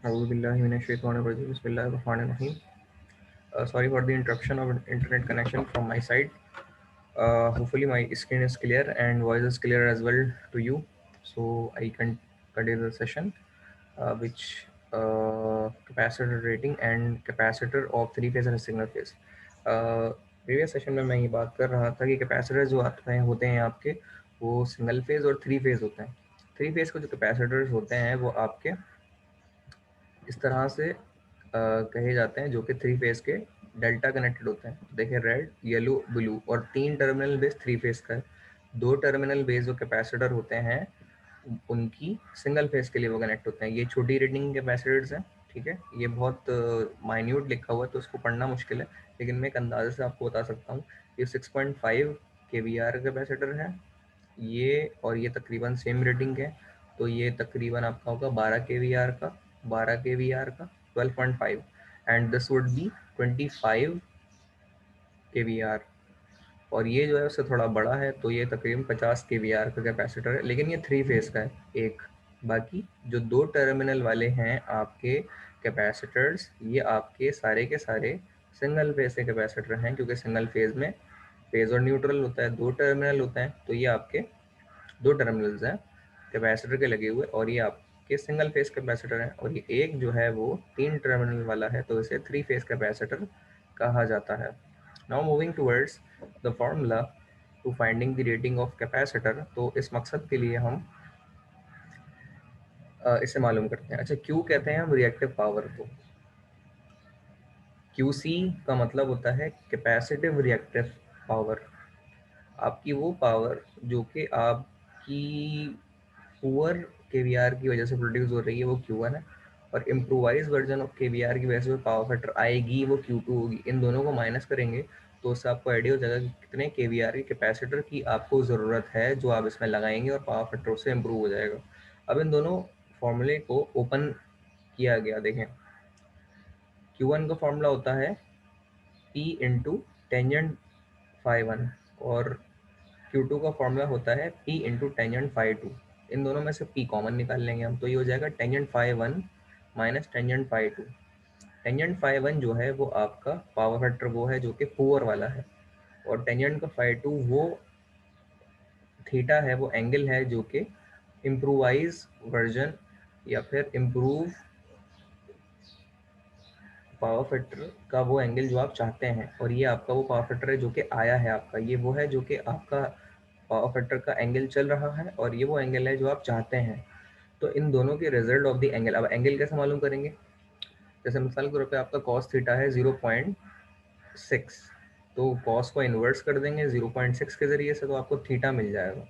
Auzubillahiminash-shaytanir-rajim. Bismillahir-Rahmanir-Rahim. Sorry for the interruption of internet connection from my side. Hopefully my screen is clear and voice is clear as well to you. So I can continue the session, which capacitor rating and capacitor of three phase and single phase. Previous session में मैं ये बात कर रहा था कि capacitor जो होते हैं आपके, वो सिंगल फेज और थ्री फेज होते हैं. थ्री फेज के जो कैपेसिटर्स होते हैं वो आपके इस तरह से कहे जाते हैं, जो कि थ्री फेज के डेल्टा कनेक्टेड होते हैं. देखिए, रेड, येलो, ब्लू और तीन टर्मिनल बेस थ्री फेज का है. दो टर्मिनल बेस जो कैपेसिटर होते हैं उनकी सिंगल फेज के लिए वो कनेक्ट होते हैं. ये छोटी रीडिंग कैपेसिटर्स हैं, ठीक है. ये बहुत माइन्यूट लिखा हुआ है तो उसको पढ़ना मुश्किल है, लेकिन मैं एक अंदाजे से आपको बता सकता हूँ. ये 6.5 kVAR कैपेसिटर है ये, और ये तकरीबन सेम रेटिंग है. तो ये तकरीबन आपका होगा 12 kVAR का, 12 and this would be 25 kVAR. और ये जो है उससे थोड़ा बड़ा है, तो ये तकरीबन 50 kVAR का कैपेसिटर है, लेकिन ये थ्री फेज का है एक. बाकी जो दो टर्मिनल वाले हैं आपके कैपेसिटर्स, ये आपके सारे के सारे सिंगल फेज के कैपेसिटर हैं, क्योंकि सिंगल फेज में फेज और न्यूट्रल होता है, दो टर्मिनल होते हैं. तो ये आपके दो टर्मिनल्स हैं कैपेसिटर के लगे हुए, और ये आपके सिंगल फेस कैपेसिटर है. और ये एक जो है वो तीन टर्मिनल वाला है, तो इसे थ्री फेस कैपेसिटर कहा जाता है. Now moving towards the formula to finding the rating of capacitor. तो इस मकसद के लिए हम इसे मालूम करते हैं. अच्छा, क्यू कहते हैं हम रिएक्टिव पावर को. क्यूसी का मतलब होता है कैपेसिटिव रिएक्टिव पावर. आपकी वो पावर जो कि आपकी पुअर केवीआर की वजह से प्रोड्यूस हो रही है, वो Q1 है. और इम्प्रोवाइज वर्जन ऑफ केवीआर की वजह से पावर फैक्टर आएगी, वो Q2 होगी. इन दोनों को माइनस करेंगे तो उससे आपको आइडिया हो जाएगा कि कितने केवीआर के कैपेसिटर की आपको ज़रूरत है, जो आप इसमें लगाएंगे, और पावर फैक्टर उससे इम्प्रूव हो जाएगा. अब इन दोनों फॉर्मूले को ओपन किया गया. देखें, Q1 का फॉर्मूला होता है P into tangent phi one, और Q2 का फॉर्मूला होता है P into tangent phi two. इन दोनों में से P कॉमन निकाल लेंगे हम, तो ये हो जाएगा tangent phi one minus tangent phi two. Tangent phi one जो है वो आपका पावर फैक्टर वो है जो कि पुअर वाला है, और टेंजेंट का फाई टू वो थीटा है, वो एंगल है जो कि इम्प्रूवाइज वर्जन या फिर इम्प्रूव पावर फैक्टर का वो एंगल जो आप चाहते हैं. और ये आपका वो पावर फैक्टर है जो कि आया है आपका, ये वो है जो कि आपका पावर फैक्टर का एंगल चल रहा है, और ये वो एंगल है जो आप चाहते हैं. तो इन दोनों के रिजल्ट ऑफ द एंगल, अब एंगल कैसे मालूम करेंगे. जैसे मिसाल के तौर पे आपका कॉस थीटा है 0.6, तो कॉस को इन्वर्स कर देंगे 0.6 के ज़रिए से, तो आपको थीटा मिल जाएगा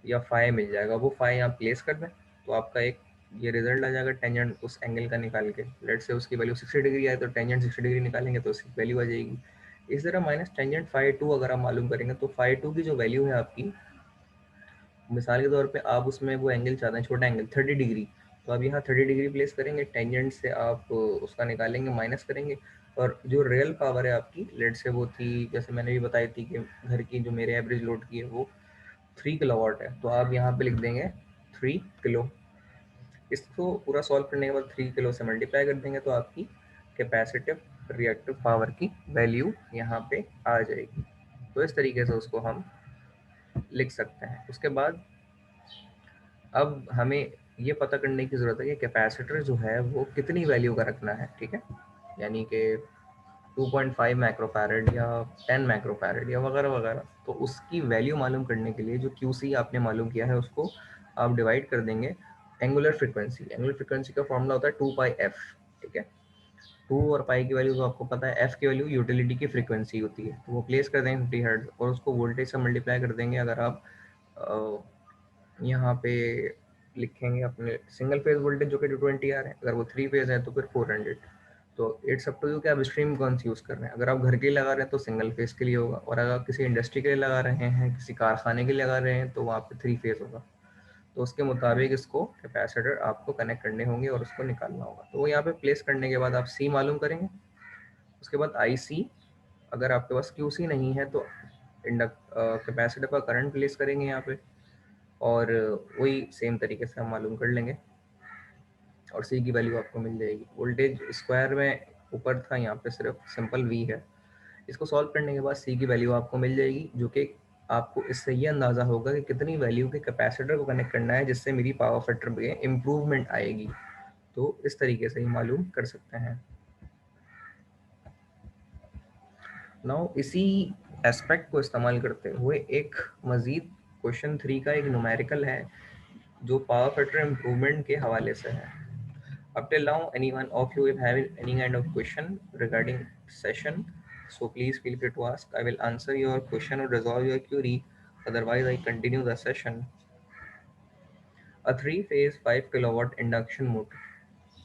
या फाई मिल जाएगा. वो फाई आप प्लेस कर दें तो आपका एक ये रिजल्ट आ जाएगा टेंजेंट उस एंगल का निकाल के. लेट से उसकी वैल्यू 60 डिग्री आए तो टेंजेंट 60 डिग्री निकालेंगे तो उसकी वैल्यू आ जाएगी. इस तरह माइनस टेंजेंट फाई टू अगर आप मालूम करेंगे तो फाई टू की जो वैल्यू है आपकी, मिसाल के तौर पे आप उसमें वो एंगल चाहते हैं छोटा एंगल 30 डिग्री, तो आप यहाँ 30 डिग्री प्लेस करेंगे. टेंजेंट से आप उसका निकालेंगे, माइनस करेंगे. और जो रियल पावर है आपकी, लेट से वो थी, जैसे मैंने भी बताई थी कि घर की जो मेरे एवरेज लोड की है वो 3 किलोवाट है, तो आप यहाँ पे लिख देंगे 3 किलो. इसको पूरा सॉल्व करने के बाद 3 किलो से मल्टीप्लाई कर देंगे तो आपकी कैपेसिटिव रिएक्टिव पावर की वैल्यू यहाँ पे आ जाएगी. तो इस तरीके से उसको हम लिख सकते हैं. उसके बाद अब हमें ये पता करने की ज़रूरत है कि कैपेसिटर जो है वो कितनी वैल्यू का रखना है, ठीक है. यानी कि 2.5 माइक्रोफैरड या 10 माइक्रोफैरड या वगैरह वगैरह. तो उसकी वैल्यू मालूम करने के लिए जो QC आपने मालूम किया है उसको आप डिवाइड कर देंगे एंगुलर फ्रिक्वेंसी. एंगुलर फ्रिक्वेंसी का फॉर्मूला होता है 2πf, ठीक है. 2 और पाई की वैल्यू तो आपको पता है, एफ की वैल्यू यूटिलिटी की फ्रीक्वेंसी होती है, तो वो प्लेस कर देंगे 50 हर्ट्ज, और उसको वोल्टेज से मल्टीप्लाई कर देंगे. अगर आप यहाँ पे लिखेंगे अपने सिंगल फेज वोल्टेज जो कि 220 आ रहे हैं, अगर वो थ्री फेज है तो फिर 400. तो इट्स अप टू यू कि आप स्ट्रीम कौन सी यूज़ कर रहे हैं. अगर आप घर के लिए लगा रहे हैं तो सिंगल फेज के लिए होगा, और अगर आप किसी इंडस्ट्री के लिए लगा रहे हैं, किसी कारखाने के लिए लगा रहे हैं, तो वहाँ पे थ्री फेज होगा. तो उसके मुताबिक इसको कैपेसिटर आपको कनेक्ट करने होंगे और उसको निकालना होगा. तो वो यहाँ पे प्लेस करने के बाद आप सी मालूम करेंगे. उसके बाद IC, अगर आपके पास QC नहीं है तो कैपेसिटर का करंट प्लेस करेंगे यहाँ पे, और वही सेम तरीके से हम मालूम कर लेंगे. और सी की वैल्यू आपको मिल जाएगी। वोल्टेज स्क्वायर में ऊपर था, यहाँ पे सिर्फ सिंपल वी है। इसको सॉल्व करने के बाद सी की वैल्यू आपको मिल जाएगी, जो कि आपको इससे ये अंदाज़ा होगा कि कितनी वैल्यू के कैपेसिटर को कनेक्ट करना है जिससे मेरी पावर फैक्टर में इम्प्रूवमेंट आएगी। तो इस तरीके से ही मालूम कर सकते हैं। नाउ इसी एस्पेक्ट को इस्तेमाल करते हुए एक मज़ीद क्वेश्चन 3 का एक न्यूमेरिकल है जो पावर फैक्टर इम्प्रूवमेंट के हवाले से है। Up till now, any one of you if having any kind of question regarding session, so please feel free to ask. I will answer your question or resolve your query. Otherwise, I continue the session. A three-phase 5 kilowatt induction motor.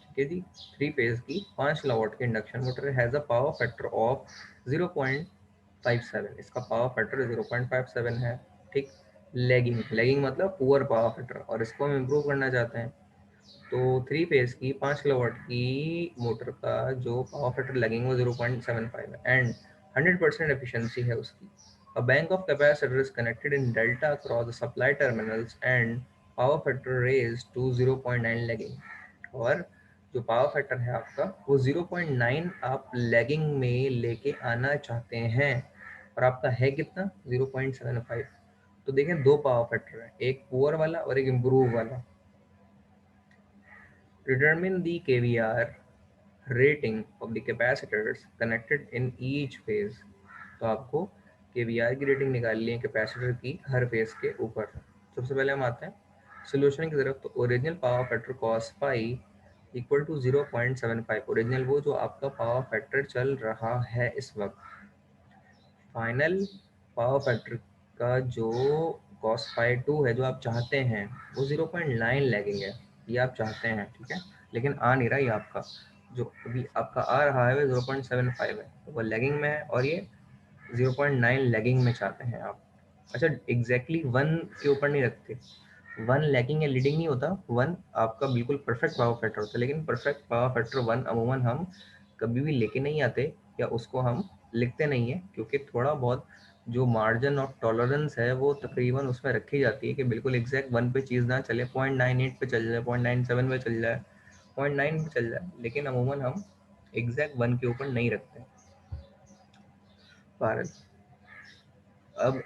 ठीक है जी, three phase की 5 kilowatt की induction motor has a power factor of 0.57। इसका power factor 0.57 है। ठीक, lagging मतलब poor power factor, और इसको हम इम्प्रूव करना चाहते हैं। तो थ्री फेज की 5 किलोवाट की मोटर का जो पावर फैक्टर लगेंगे वो 0.75 है एंड 100% एफिशिएंसी है उसकी। A bank of capacitor is connected in delta across the supply terminals and power factor raise to 0.9 lagging. और जो पावर फैक्टर है आपका वो 0.9 आप लैगिंग में लेके आना चाहते हैं, और आपका है कितना 0.75। तो देखें दो पावर फैक्टर है, एक पुअर वाला और एक इम्प्रूव वाला। Determine the kVAR rating of the capacitors connected in each phase। तो आपको kVAR की रेटिंग निकालनी है कैपेसिटर की हर फेज के ऊपर। सबसे पहले हम आते हैं सोल्यूशन की तरफ। तो original power factor cos pi equal to 0.75। Original वो जो आपका पावर फैक्टर चल रहा है इस वक्त। फाइनल पावर फैक्टर का जो cos फाई 2 है जो आप चाहते हैं वो 0.9 लैगिंग है, ये आप चाहते हैं। ठीक है, लेकिन आ नहीं रहा, ये आपका जो अभी आपका आ रहा है वो 0.75 है, तो वो लैगिंग में है, और ये 0.9 लैगिंग में चाहते हैं आप। अच्छा, एग्जैक्टली वन के ऊपर नहीं रखते, वन लैगिंग या लीडिंग नहीं होता, वन आपका बिल्कुल परफेक्ट पावर फैक्टर होता है। लेकिन परफेक्ट पावर फैक्टर वन अमूमन हम कभी भी लेके नहीं आते, या उसको हम लिखते नहीं है, क्योंकि थोड़ा बहुत जो मार्जिन ऑफ टॉलरेंस है वो तकरीबन उसमें रखी जाती है कि बिल्कुल एग्जैक्ट वन पे चीज़ ना चले, 0.98 पे चल जाए, 0.97 पे चल जाए, 0.9 पे चल जाए, लेकिन अमूमन हम एग्जैक्ट वन के ऊपर नहीं रखते। भारत, अब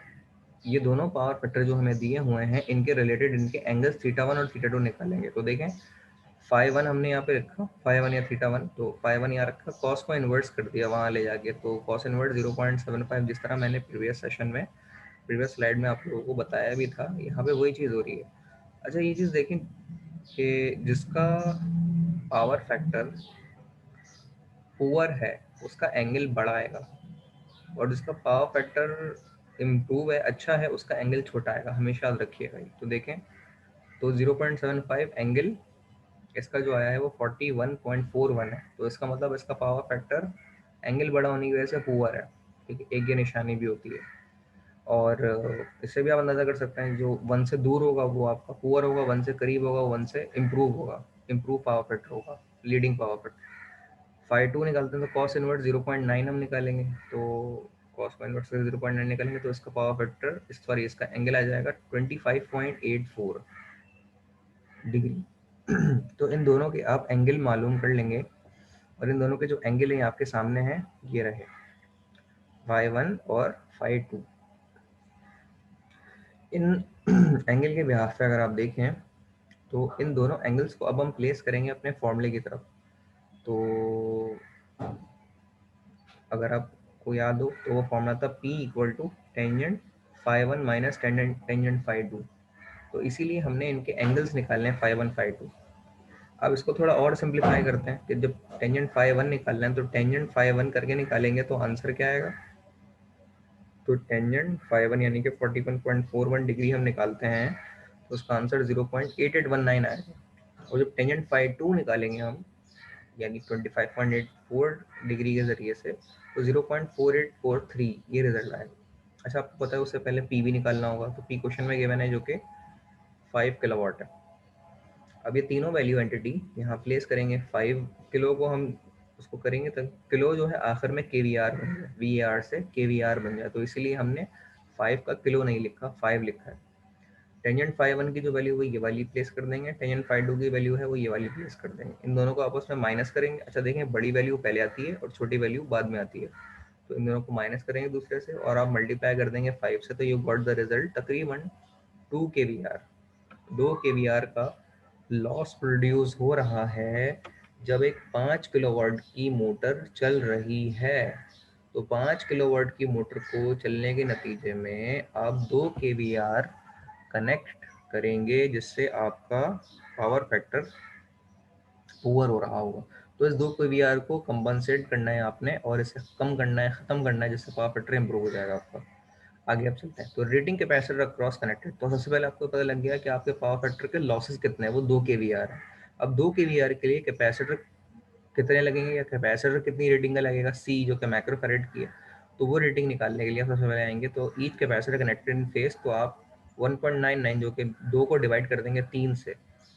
ये दोनों पावर फैक्टर जो हमें दिए हुए हैं इनके रिलेटेड इनके एंगल्स थीटा वन और थीटा टू निकालेंगे। तो देखें फाई वन हमने यहाँ पे रखा, फाई वन या थीटा वन, तो फाई वन यहाँ रखा, कॉस को इन्वर्स कर दिया वहाँ ले जाके, तो कॉस इन्वर्स 0.75, जिस तरह मैंने प्रीवियस सेशन में प्रीवियस स्लाइड में आप लोगों को बताया भी था, यहाँ पे वही चीज़ हो रही है। अच्छा, ये चीज़ देखें कि जिसका पावर फैक्टर पुअर है उसका एंगल बड़ा आएगा, और जिसका पावर फैक्टर इम्प्रूव है, अच्छा है, उसका एंगल छोटा आएगा, हमेशा याद रखिएगा। तो देखें, तो 0.75 एंगल इसका जो आया है वो 41.41 है, तो इसका मतलब इसका पावर फैक्टर एंगल बड़ा होने की वजह से पुअर है। ठीक है, एक ये निशानी भी होती है। और इससे भी आप अंदाज़ा कर सकते हैं जो वन से दूर होगा वो आपका पुअर होगा, वन से करीब होगा वो वन से इम्प्रूव होगा, इम्प्रूव पावर फैक्टर होगा, leading power factor. Phi two निकालते हैं तो कॉस इनवर्स 0.9 हम निकालेंगे, तो कॉस को इनवर्स से 0.9 निकालेंगे तो इसका पावर फैक्टर सॉरी इसका एंगल आ जाएगा 25.84 डिग्री। तो इन दोनों के आप एंगल मालूम कर लेंगे, और इन दोनों के जो एंगल हैं आपके सामने हैं, ये रहे फाई वन और फाई टू। इन एंगल के बिहाफ पे अगर आप देखें तो इन दोनों एंगल्स को अब हम प्लेस करेंगे अपने फॉर्मूले की तरफ। तो अगर आपको याद हो तो वो फॉर्मूला था P equal to tangent phi one minus tangent phi two. तो इसीलिए हमने इनके एंगल्स निकालने हैं फाई वन फाई टू। अब इसको थोड़ा और सिंप्लीफाई करते हैं कि जब टेंजेंट फाई वन निकालना है तो टेंजेंट फाई वन करके निकालेंगे तो आंसर क्या आएगा। तो टेंजेंट फाई वन यानी कि 41.41 डिग्री हम निकालते हैं तो उसका आंसर 0.8819 आएगा। और जब टेंजेंट फाई टू निकालेंगे हम यानी 25.84 डिग्री के ज़रिए से, तो 0.4843 ये रिजल्ट आएगा। अच्छा, आपको पता है उससे पहले पी भी निकालना होगा, तो पी क्वेश्चन में गिवन है जो कि 5 किलोवाट है। अब ये तीनों वैल्यू एंटिटी यहाँ प्लेस करेंगे। 5 किलो को हम उसको करेंगे तो किलो जो है आखिर में के वी आर बन जाए, वी आर से के वी आर बन जाए, तो इसीलिए हमने 5 का किलो नहीं लिखा, 5 लिखा है। टेंजेंट फाई वन की जो वैल्यू है वो ये वाली प्लेस कर देंगे, टेंजेंट फाई टू की वैल्यू है वो ये वाली प्लेस कर देंगे, इन दोनों को आपस में माइनस करेंगे। अच्छा देखें, बड़ी वैल्यू पहले आती है और छोटी वैल्यू बाद में आती है, तो इन दोनों को माइनस करेंगे दूसरे से और आप मल्टीप्लाई कर देंगे 5 से, तो यू गॉट द रिजल्ट तकरीबन 2 kVr। 2 kVr का लॉस प्रोड्यूस हो रहा है जब एक 5 किलोवाट की मोटर चल रही है। तो 5 किलोवाट की मोटर को चलने के नतीजे में आप 2 kVr कनेक्ट करेंगे, जिससे आपका पावर फैक्टर पुअर हो रहा होगा। तो इस 2 kVr को कंपनसेट करना है आपने और इसे कम करना है, खत्म करना है, जिससे पावर फैक्टर इंप्रूव हो जाएगा आपका। आगे आप चलते हैं। तो रेटिंग कैपेसिटर क्रॉस कनेक्टेड, तो सबसे पहले आपको पता लग गया कि आपके पावर फैक्टर के लॉसेस कितने हैं, वो 2 kVr है। अब 2 kVr के लिए कैपेसिटर कितने लगेंगे या कैपेसिटर कितनी रेटिंग का लगेगा, सी जो कि माइक्रोफैरेड की है, तो वो रेटिंग निकालने के लिए आप सबसे पहले आएंगे तो each capacitor connected in face, तो आप 1.99 जो कि 2 को डिवाइड कर देंगे 3 से,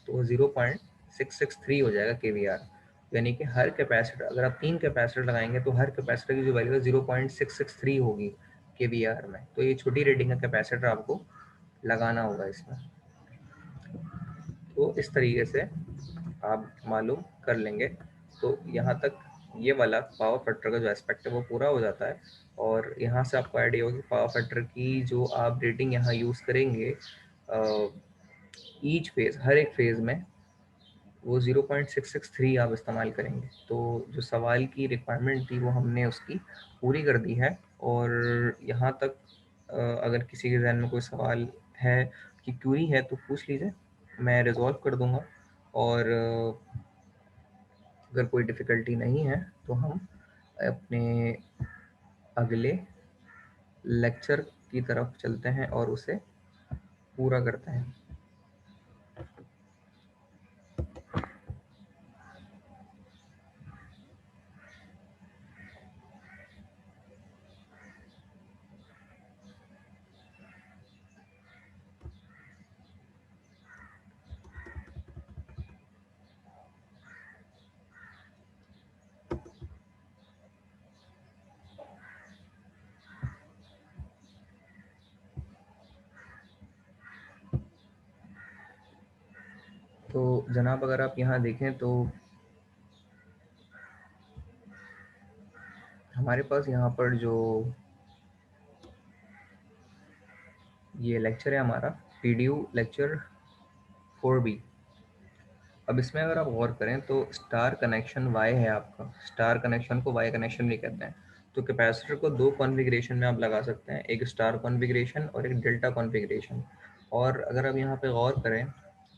तो 0.663 हो जाएगा kVr। यानी कि हर कैपेसिटर, अगर आप 3 कैपेसिटर लगाएंगे तो हर कैपेसिटर की जो वैल्यू है 0.663 होगी kVr में। तो ये छोटी रेटिंग का कैपेसिटर आपको लगाना होगा इसमें। तो इस तरीके से आप मालूम कर लेंगे। तो यहाँ तक ये वाला पावर फैक्टर का जो एस्पेक्ट है वो पूरा हो जाता है, और यहाँ से आपको आइडिया होगा कि पावर फैक्टर की जो आप रेटिंग यहाँ यूज़ करेंगे ईच फेज, हर एक फेज में वो 0.663 आप इस्तेमाल करेंगे। तो जो सवाल की रिक्वायरमेंट थी वो हमने उसकी पूरी कर दी है। और यहाँ तक अगर किसी के जहन में कोई सवाल है कि क्यूरी है तो पूछ लीजिए, मैं रिजॉल्व कर दूंगा। और अगर कोई डिफ़िकल्टी नहीं है तो हम अपने अगले लेक्चर की तरफ चलते हैं और उसे पूरा करते हैं। तो जनाब अगर आप यहाँ देखें तो हमारे पास यहाँ पर जो ये लेक्चर है हमारा PDU लेक्चर 4B। अब इसमें अगर आप गौर करें तो स्टार कनेक्शन वाई है आपका, स्टार कनेक्शन को वाई कनेक्शन भी कहते हैं। तो कैपेसिटर को दो कॉन्फ़िगरेशन में आप लगा सकते हैं, एक स्टार कॉन्फ़िगरेशन और एक डेल्टा कॉन्फ़िगरेशन। और अगर आप यहाँ पे गौर करें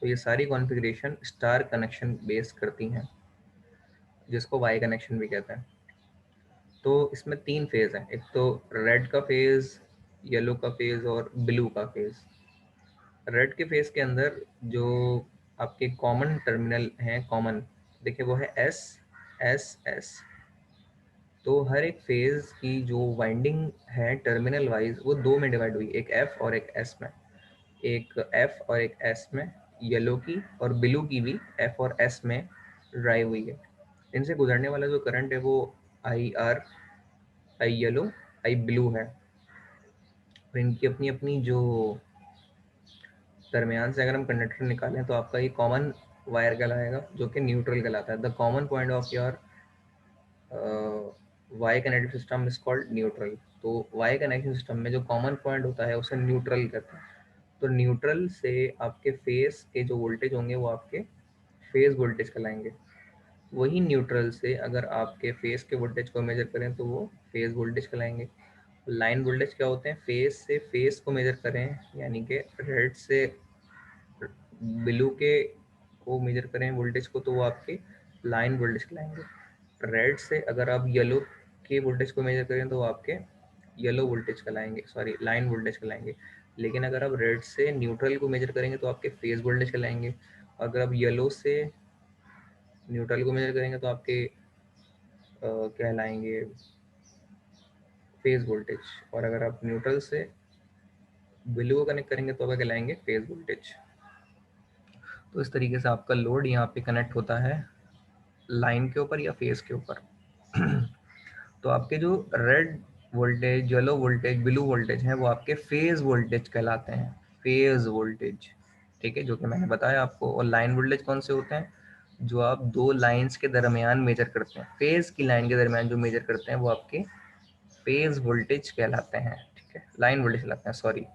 तो ये सारी कॉन्फ़िगरेशन स्टार कनेक्शन बेस करती हैं, जिसको वाई कनेक्शन भी कहते हैं। तो इसमें तीन फेज़ हैं, एक तो रेड का फेज़, येलो का फेज़ और ब्लू का फेज़। रेड के फेस के अंदर जो आपके कॉमन टर्मिनल हैं, कॉमन देखिए वो है एस एस एस। तो हर एक फेज की जो वाइंडिंग है टर्मिनल वाइज वो दो में डिवाइड हुई, एक एफ और एक एस में, एक एफ और एक एस में। येलो की और ब्लू की भी एफ और एस में ड्राइव हुई है। इनसे गुजरने वाला जो करंट है वो I R, I yellow, I blue है। और इनकी अपनी अपनी जो दरमियान से अगर हम कंडक्टर निकालें तो आपका ये कॉमन वायर कहलाएगा जो कि न्यूट्रल कहलाता है। The common point of your Y connected system is called neutral. तो वाई कनेक्शन सिस्टम में जो कॉमन पॉइंट होता है उसे न्यूट्रल कहते हैं। तो न्यूट्रल से आपके फेस के जो वोल्टेज होंगे वो आपके फेज वोल्टेज कहलाएंगे। वही न्यूट्रल से अगर आपके फेस के वोल्टेज को मेजर करें तो वो फेज वोल्टेज कहलाएंगे। लाइन वोल्टेज क्या होते हैं, फेस से फेस को मेजर करें यानी कि रेड से ब्लू के को मेजर करें वोल्टेज को तो वो आपके लाइन वोल्टेज कहलाएंगे। रेड से अगर आप येलो के वोल्टेज को मेजर करें तो वो आपके येलो वोल्टेज कहलाएंगे, सॉरी लाइन वोल्टेज कहलाएंगे। लेकिन अगर आप रेड से न्यूट्रल को मेजर करेंगे तो आपके फेज वोल्टेज कहलाएंगे। अगर आप येलो से न्यूट्रल को मेजर करेंगे तो आपके कहलाएंगे फेज वोल्टेज। और अगर आप न्यूट्रल से ब्लू को कनेक्ट करेंगे तो आपका कहलाएंगे फेज वोल्टेज। तो इस तरीके से आपका लोड यहाँ पे कनेक्ट होता है लाइन के ऊपर या फेस के ऊपर। तो आपके जो red voltage, yellow voltage, blue voltage हैं वो आपके फेज वोल्टेज कहलाते हैं। फेज वोल्टेज, ठीक है, जो कि मैंने बताया आपको। और लाइन वोल्टेज कौन से होते हैं? जो आप दो लाइंस के दरमियान मेजर करते हैं, फेज की लाइन के दरमियान जो मेजर करते हैं वो आपके फेज वोल्टेज कहलाते हैं, ठीक है, लाइन वोल्टेज कहलाते हैं, सॉरी।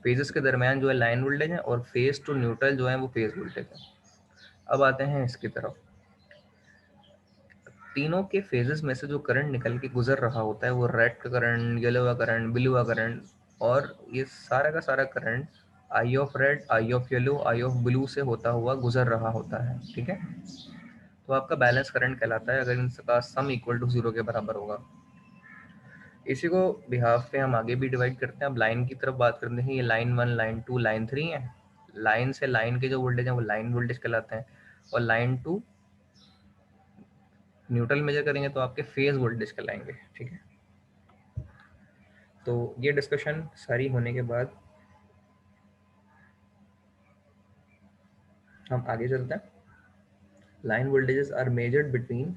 फेजेस के दरमियान जो है लाइन वोल्टेज है, और फेज टू न्यूट्रल जो है वो फेज वोल्टेज है। अब आते हैं इसकी तरफ। तीनों के फेजेस में से जो करंट निकल के गुजर रहा होता है वो रेड का करंट, येलो का करंट, ब्लू का करंट, और ये सारा का सारा current I of red, I of yellow, I of blue से होता हुआ गुजर रहा होता है, ठीक है। तो आपका बैलेंस करंट कहलाता है अगर इनका सम इक्वल टू 0 के बराबर होगा। इसी को बिहाफ पे हम आगे भी डिवाइड करते हैं। अब लाइन की तरफ बात करते हैं। ये लाइन 1, लाइन 2, लाइन 3 है। लाइन से लाइन के जो वोल्टेज है वो लाइन वोल्टेज कहलाते हैं, और लाइन टू न्यूट्रल मेजर करेंगे तो आपके फेज वोल्टेज कहलाएंगे, ठीक है। तो ये डिस्कशन सारी होने के बाद हम आगे चलते हैं। Line voltages are measured between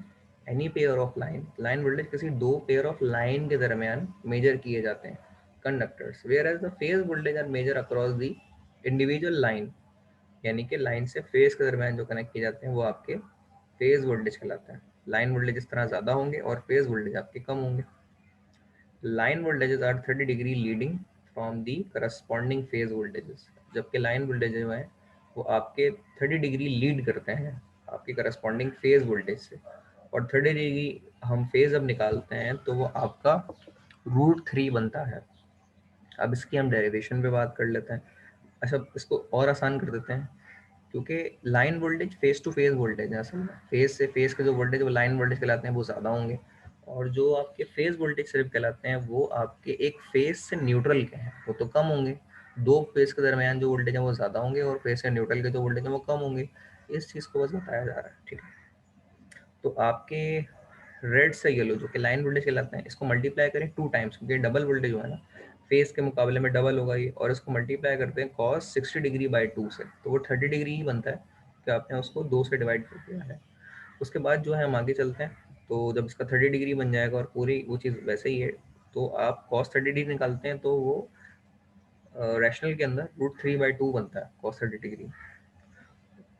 any pair of line. Line voltage किसी दो पेयर ऑफ लाइन के दरमियान मेजर किए जाते हैं, conductors, whereas the phase voltage are measure across the individual line. यानी कि लाइन से फेज के दरमियान जो कनेक्ट किए जाते हैं वो आपके फेज वोल्टेज कहलाते हैं। लाइन वोल्टेज इस तरह ज़्यादा होंगे और फेज वोल्टेज आपके कम होंगे। Line voltages are 30 degree leading from the corresponding phase voltages. जबकि लाइन वोल्टेज जो है वो आपके 30 डिग्री लीड करते हैं आपके करस्पॉन्डिंग फेज वोल्टेज से। और 30 डिग्री हम फेज अब निकालते हैं तो वो आपका √3 बनता है। अब इसकी हम डेरिवेशन पे बात कर लेते हैं। अच्छा, इसको और आसान कर देते हैं, क्योंकि line voltage phase to phase voltage है। असल में फेस से फेस के जो वोल्टेज वो लाइन वोल्टेज कहलाते हैं वो ज़्यादा होंगे, और जो आपके फेस वोल्टेज सिर्फ कहलाते हैं वो आपके एक फेस से न्यूट्रल के हैं, वो तो कम होंगे। दो फेस के दरमियान जो वोल्टेज है वो ज़्यादा होंगे, और फेस से न्यूट्रल के जो वोल्टेज है वो कम होंगे। इस चीज़ को बस बताया जा रहा है, ठीक है। तो आपके रेड से येलो जो कि लाइन वोल्टेज कहलाते हैं, इसको मल्टीप्लाई करें 2 टाइम्स, क्योंकि डबल वोल्टेज जो है ना फेस के मुकाबले में डबल होगा ये, और इसको मल्टीप्लाई करते हैं cos 60 डिग्री बाई 2 से, तो वो 30 डिग्री ही बनता है कि आपने उसको 2 से डिवाइड कर दिया है। उसके बाद जो है हम आगे चलते हैं। तो जब इसका 30 डिग्री बन जाएगा और पूरी वो चीज़ वैसे ही है, तो आप cos 30 डिग्री निकालते हैं तो वो रैशनल के अंदर √3/2 बनता है cos 30 डिग्री।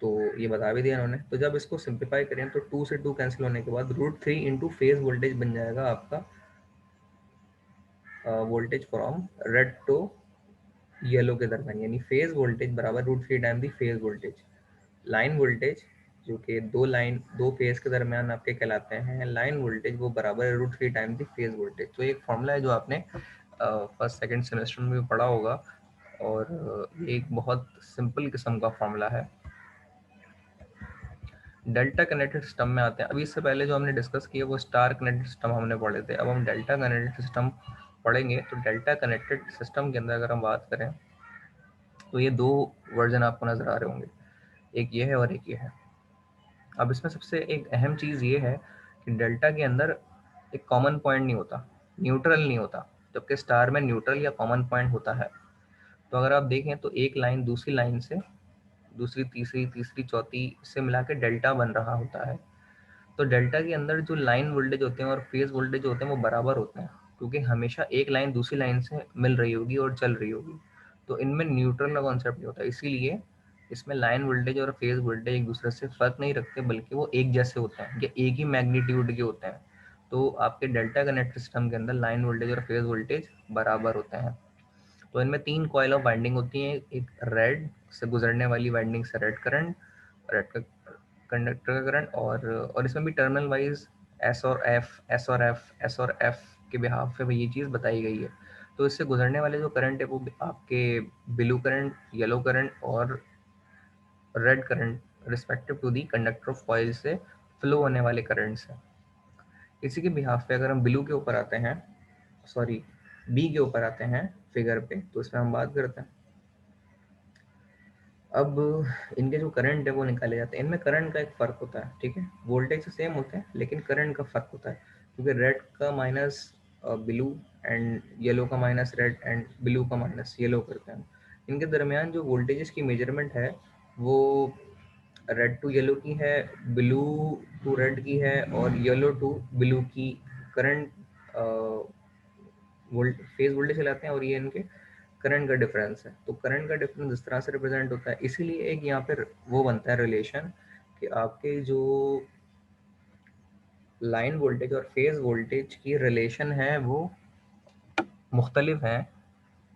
तो ये बता भी दिया इन्होंने। तो जब इसको सिंप्लीफाई करें तो 2 से 2 कैंसिल होने के बाद √3 इंटू फेज वोल्टेज बन जाएगा आपका voltage from red to yellow के दरमियान, यानी फेज वोल्टेज बराबर √3 time the phase voltage. Line voltage जो कि दो फेज के दरमियान आपके कहलाते हैं लाइन वोल्टेज, वो बराबर है √3 टाइम दी फेज वोल्टेज। तो एक फॉर्मूला है जो आपने फर्स्ट सेकंड सेमेस्टर में भी पढ़ा होगा, और ये एक बहुत सिंपल किस्म का फॉर्मूला है। डेल्टा कनेक्टेड सिस्टम में आते हैं। अभी इससे पहले जो हमने डिस्कस किया वो स्टार कनेक्टेड सिस्टम हमने पढ़े थे। अब हम डेल्टा कनेक्टेड सिस्टम पढ़ेंगे। तो डेल्टा कनेक्टेड सिस्टम के अंदर अगर हम बात करें तो ये दो वर्जन आपको नज़र आ रहे होंगे, एक ये है और एक ये है। अब इसमें सबसे एक अहम चीज़ ये है कि डेल्टा के अंदर एक कॉमन पॉइंट नहीं होता, न्यूट्रल नहीं होता, जबकि स्टार में न्यूट्रल या कॉमन पॉइंट होता है। तो अगर आप देखें तो एक लाइन दूसरी लाइन से, दूसरी तीसरी, तीसरी चौथी से मिला के डेल्टा बन रहा होता है। तो डेल्टा के अंदर जो लाइन वोल्टेज होते हैं और फेज वोल्टेज होते हैं वो बराबर होते हैं, क्योंकि हमेशा एक लाइन दूसरी लाइन से मिल रही होगी और चल रही होगी। तो इनमें न्यूट्रल का कॉन्सेप्ट नहीं होता, इसीलिए इसमें लाइन वोल्टेज और फेज वोल्टेज एक दूसरे से फर्क नहीं रखते, बल्कि वो एक जैसे होते हैं, या एक ही मैग्नीट्यूड के होते हैं। तो आपके डेल्टा कनेक्ट सिस्टम के अंदर लाइन वोल्टेज और फेज वोल्टेज बराबर होते हैं। तो इनमें 3 कॉइल ऑफ वाइंडिंग होती हैं। एक रेड से गुजरने वाली वाइंडिंग से रेड करंट, रेड का कंडक्टर का करंट, और इसमें भी टर्मिनल वाइज एस और एफ, एस और एफ, एस और एफ के बिहाफ पे ये चीज़ बताई गई है। तो इससे गुजरने वाले जो करंट है वो आपके ब्लू करंट, येलो करंट और red current respective to the conductor of coil से फ्लो होने वाले करंट्स हैं। इसी के बिहाफ पे अगर हम ब्लू के ऊपर आते हैं, सॉरी बी के ऊपर आते हैं फिगर पे, तो इसमें हम बात करते हैं। अब इनके जो करंट है वो निकाले जाते हैं। इनमें करंट का एक फ़र्क होता है, ठीक है, वोल्टेज तो सेम होते हैं लेकिन करंट का फ़र्क होता है, क्योंकि रेड का माइनस ब्लू एंड येलो का माइनस रेड एंड ब्लू का माइनस येलो करते हैं। इनके दरमियान जो वोल्टेजेस की मेजरमेंट है वो रेड टू येलो की है, ब्लू टू रेड की है, और येलो टू ब्लू की। करंट वोल्ट फेज वोल्टेज चलाते हैं, और ये इनके करंट का डिफरेंस है। तो करंट का डिफरेंस इस तरह से रिप्रेजेंट होता है, इसीलिए एक यहाँ पे वो बनता है रिलेशन कि आपके जो लाइन वोल्टेज और फेज वोल्टेज की रिलेशन है वो मुख्तलिफ है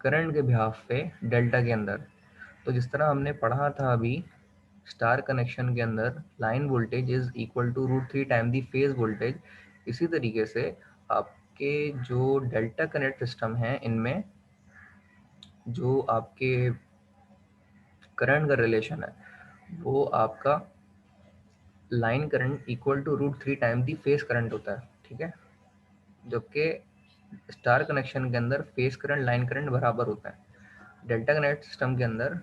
करंट के बिहाफ पे डेल्टा के अंदर। तो जिस तरह हमने पढ़ा था अभी स्टार कनेक्शन के अंदर line voltage is equal to √3 time the phase voltage, इसी तरीके से आपके जो डेल्टा कनेक्ट सिस्टम है इनमें जो आपके करंट का रिलेशन है वो आपका line current equal to √3 time the phase current होता है, ठीक है। जबकि स्टार कनेक्शन के अंदर फेस करंट लाइन करंट बराबर होता है। डेल्टा कनेक्ट सिस्टम के अंदर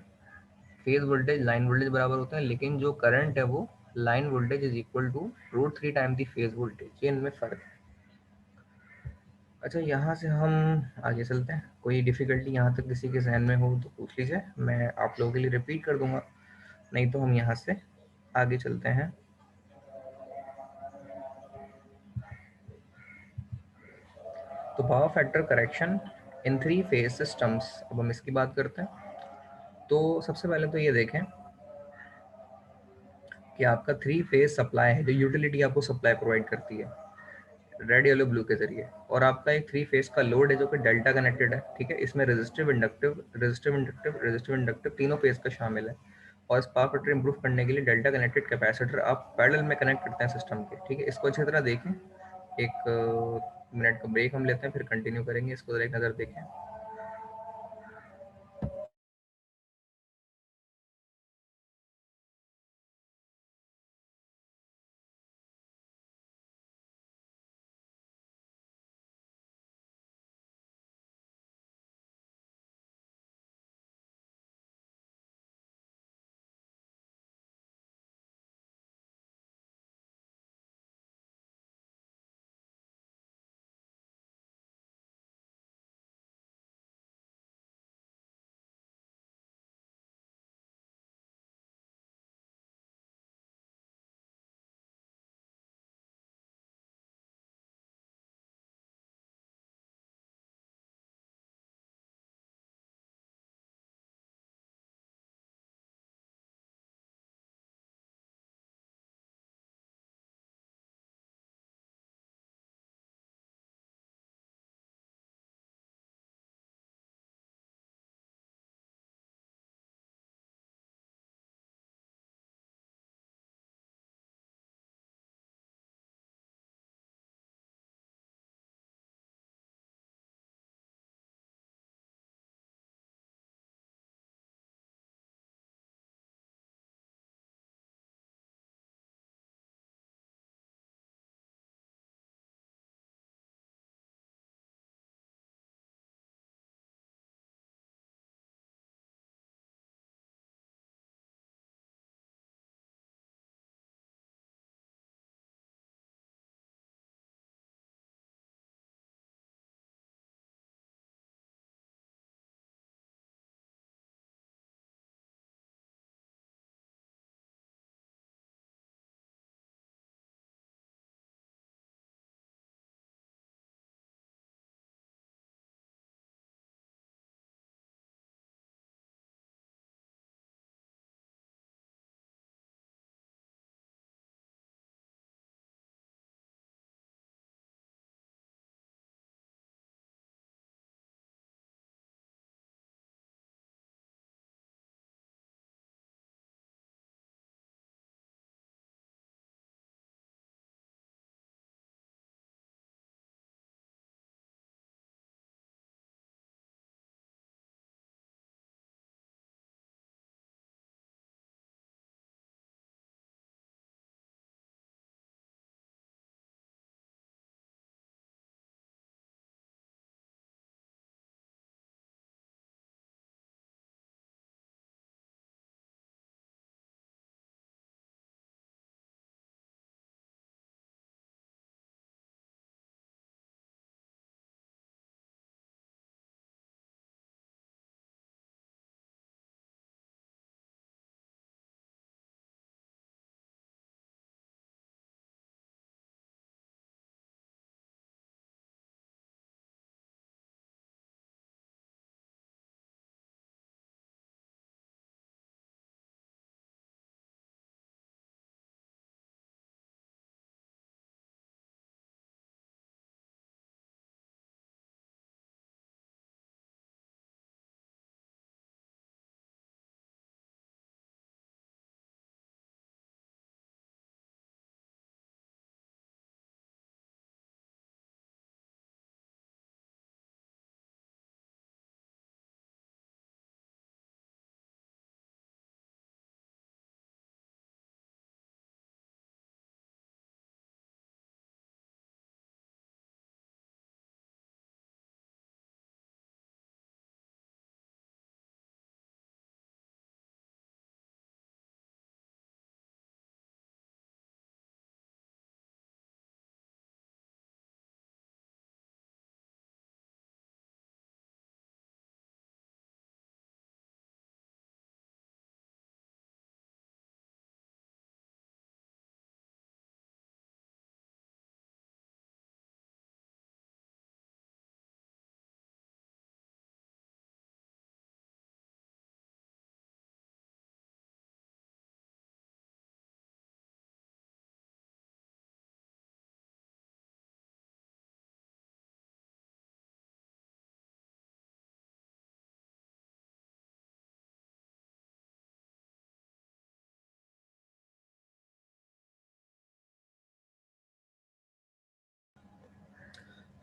फेज वोल्टेज लाइन वोल्टेज बराबर होता है, लेकिन जो करंट है वो line voltage is equal to √3 time the phase voltage, ये इनमें फ़र्क है। अच्छा, यहाँ से हम आगे चलते हैं। कोई डिफ़िकल्टी यहाँ तक किसी के जहन में हो तो पूछ लीजिए, मैं आप लोगों के लिए रिपीट कर दूंगा, नहीं तो हम यहाँ से आगे चलते हैं। तो power factor correction in 3 phase systems, अब हम इसकी बात करते हैं। तो सबसे पहले तो ये देखें कि आपका 3 फेज सप्लाई है, जो यूटिलिटी आपको सप्लाई प्रोवाइड करती है रेड येलो ब्लू के जरिए, और आपका एक 3 फेज का लोड है जो कि डेल्टा कनेक्टेड है, ठीक है। इसमें रेजिस्टिव इंडक्टिव तीनों फेज का शामिल है। और इस पावर फैक्टर इंप्रूव करने के लिए डेल्टा कनेक्टेड कैपेसिटर आप पैरेलल में कनेक्ट करते हैं सिस्टम के, ठीक है। इसको अच्छी तरह देखें। एक मिनट का ब्रेक हम लेते हैं, फिर कंटिन्यू करेंगे। इसको जरा एक नज़र देखें।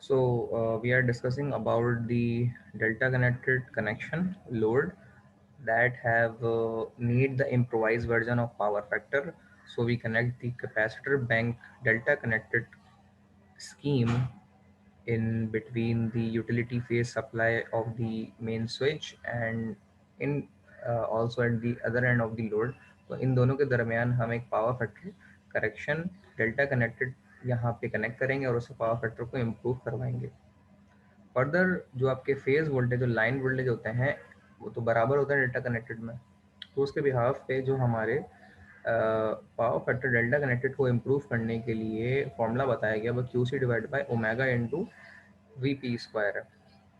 So we are discussing about the delta connected connection load that have need the improvised version of power factor. So we connect the capacitor bank delta connected scheme in between the utility phase supply of the main switch and in also at the other end of the load. तो इन दोनों के दरमियान हम एक power factor correction delta connected यहाँ पे connect करेंगे और उस पावर फैक्टर को इम्प्रूव करवाएंगे. फर्दर जो आपके फेज वोल्टेज और लाइन वोल्टेज होते हैं वो तो बराबर होता है डेल्टा कनेक्टेड में. तो उसके बिहाफ पे जो हमारे पावर फैक्टर डेल्टा कनेक्टेड को इम्प्रूव करने के लिए फॉर्मूला बताया गया वो Q C divide by omega into V P square है,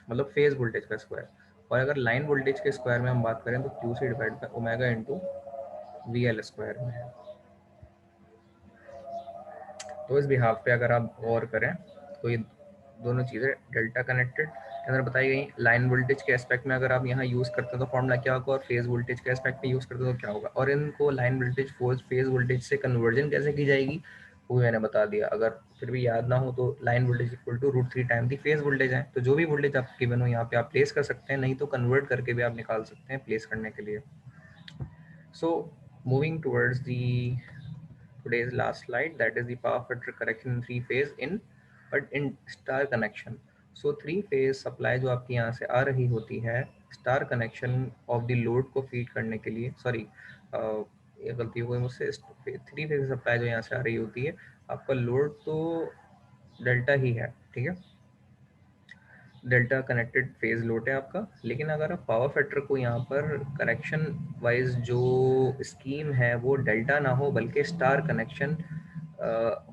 मतलब फेज वोल्टेज का स्क्वायर. और अगर लाइन वोल्टेज के स्क्वायर में हम बात करें तो Q C divide by omega into V L square में है. तो इस बिहाफ पे अगर आप गौर करें तो ये दोनों चीज़ें डेल्टा कनेक्टेड के अंदर बताई गई. लाइन वोल्टेज के एस्पेक्ट में अगर आप यहाँ यूज़ करते हैं तो फॉर्मूला क्या होगा और फेज वोल्टेज के एस्पेक्ट में यूज़ करते हैं तो क्या होगा, और इनको लाइन वोल्टेज फेज वोल्टेज से कन्वर्जन कैसे की जाएगी वो मैंने बता दिया. अगर फिर भी याद ना हो तो line voltage equal to root three time the phase voltage है. तो जो भी वोल्टेज आप गिवन हो यहाँ पे आप प्लेस कर सकते हैं, नहीं तो कन्वर्ट करके भी आप निकाल सकते हैं प्लेस करने के लिए. So moving towards the today's last slide, that is the power factor correction in three phase in but in star connection. So three phase supply जो आपकी यहाँ से आ रही होती है star connection of the load को फीड करने के लिए, सॉरी ये गलती हो गई मुझसे, थ्री फेज सप्लाई जो यहाँ से आ रही होती है आपका लोड तो डेल्टा ही है, ठीक है, डेल्टा कनेक्टेड फेज लोड है आपका. लेकिन अगर आप पावर फैक्टर को यहाँ पर करेक्शन वाइज जो स्कीम है वो डेल्टा ना हो बल्कि स्टार कनेक्शन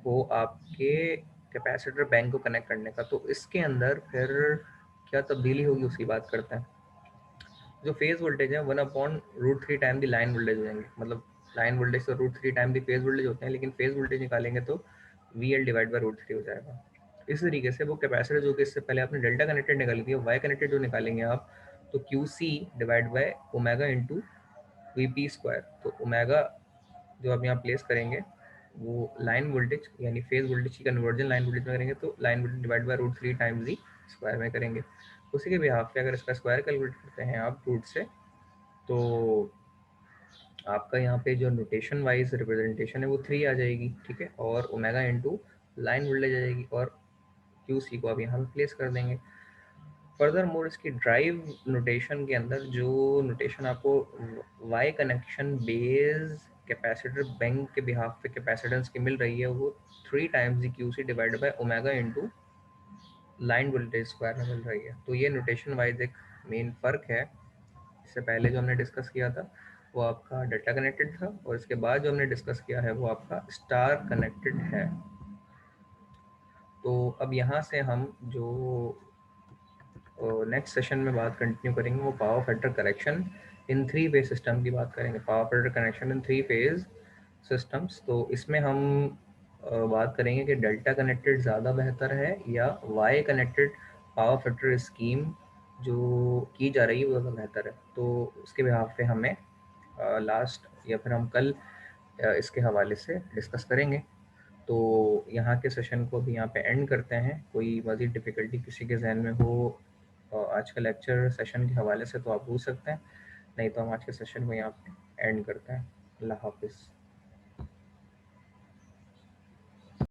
हो आपके कैपेसिटर बैंक को कनेक्ट करने का, तो इसके अंदर फिर क्या तब्दीली होगी उसकी बात करते हैं. जो फेज वोल्टेज है one upon root three time the line voltage हो जाएंगे, मतलब लाइन वोल्टेज तो root three time the phase voltage होते हैं लेकिन फेज वोल्टेज निकालेंगे तो V L divide by root three हो जाएगा. इस तरीके से वो कैपेसिटर जो कि इससे पहले आपने डेल्टा कनेक्टेड निकाली थी वाई कनेक्टेड जो निकालेंगे आप तो Q C divide by omega into V P square. तो ओमेगा जो आप यहाँ प्लेस करेंगे वो लाइन वोल्टेज यानी फेज वोल्टेज की कन्वर्जन लाइन वोल्टेज में करेंगे तो line voltage divide by root three times the square में करेंगे. उसी के बिहाफ पे अगर इसका स्क्वायर कैलकुलेट करते हैं आप रूट से तो आपका यहाँ पे जो नोटेशन वाइज रिप्रेजेंटेशन है वो थ्री आ जाएगी, ठीक है, और ओमेगा इंटू लाइन वोल्टेज आ जाएगी और क्यू सी को आप यहाँ पे प्लेस कर देंगे. फर्दर मोर इसकी ड्राइव नोटेशन के अंदर जो नोटेशन आपको Y connection base capacitor bank के बिहाफ पे कैपेसिटेंस की मिल रही है वो three times the Q C divide by omega into line voltage square में मिल रही है. तो ये नोटेशन वाइज एक मेन फ़र्क है. इससे पहले जो हमने डिस्कस किया था वो आपका डेल्टा कनेक्टेड था और इसके बाद जो हमने डिस्कस किया है वो आपका स्टार कनेक्टेड है. तो अब यहाँ से हम जो नेक्स्ट सेशन में बात कंटिन्यू करेंगे वो power factor correction in three phase system की बात करेंगे. Power factor connection in three phase systems. तो इसमें हम बात करेंगे कि डेल्टा कनेक्टेड ज़्यादा बेहतर है या Y connected power factor scheme जो की जा रही है वो ज़्यादा बेहतर है. तो उसके बिहाफ पे हमें लास्ट या फिर हम कल इसके हवाले से डिस्कस करेंगे. तो यहाँ के सेशन को भी यहाँ पे एंड करते हैं. कोई मज़ीद डिफ़िकल्टी किसी के जहन में हो आज का लेक्चर सेशन के हवाले से तो आप पूछ सकते हैं, नहीं तो हम आज के सेशन को यहाँ पे एंड करते हैं. अल्लाह हाफिज़.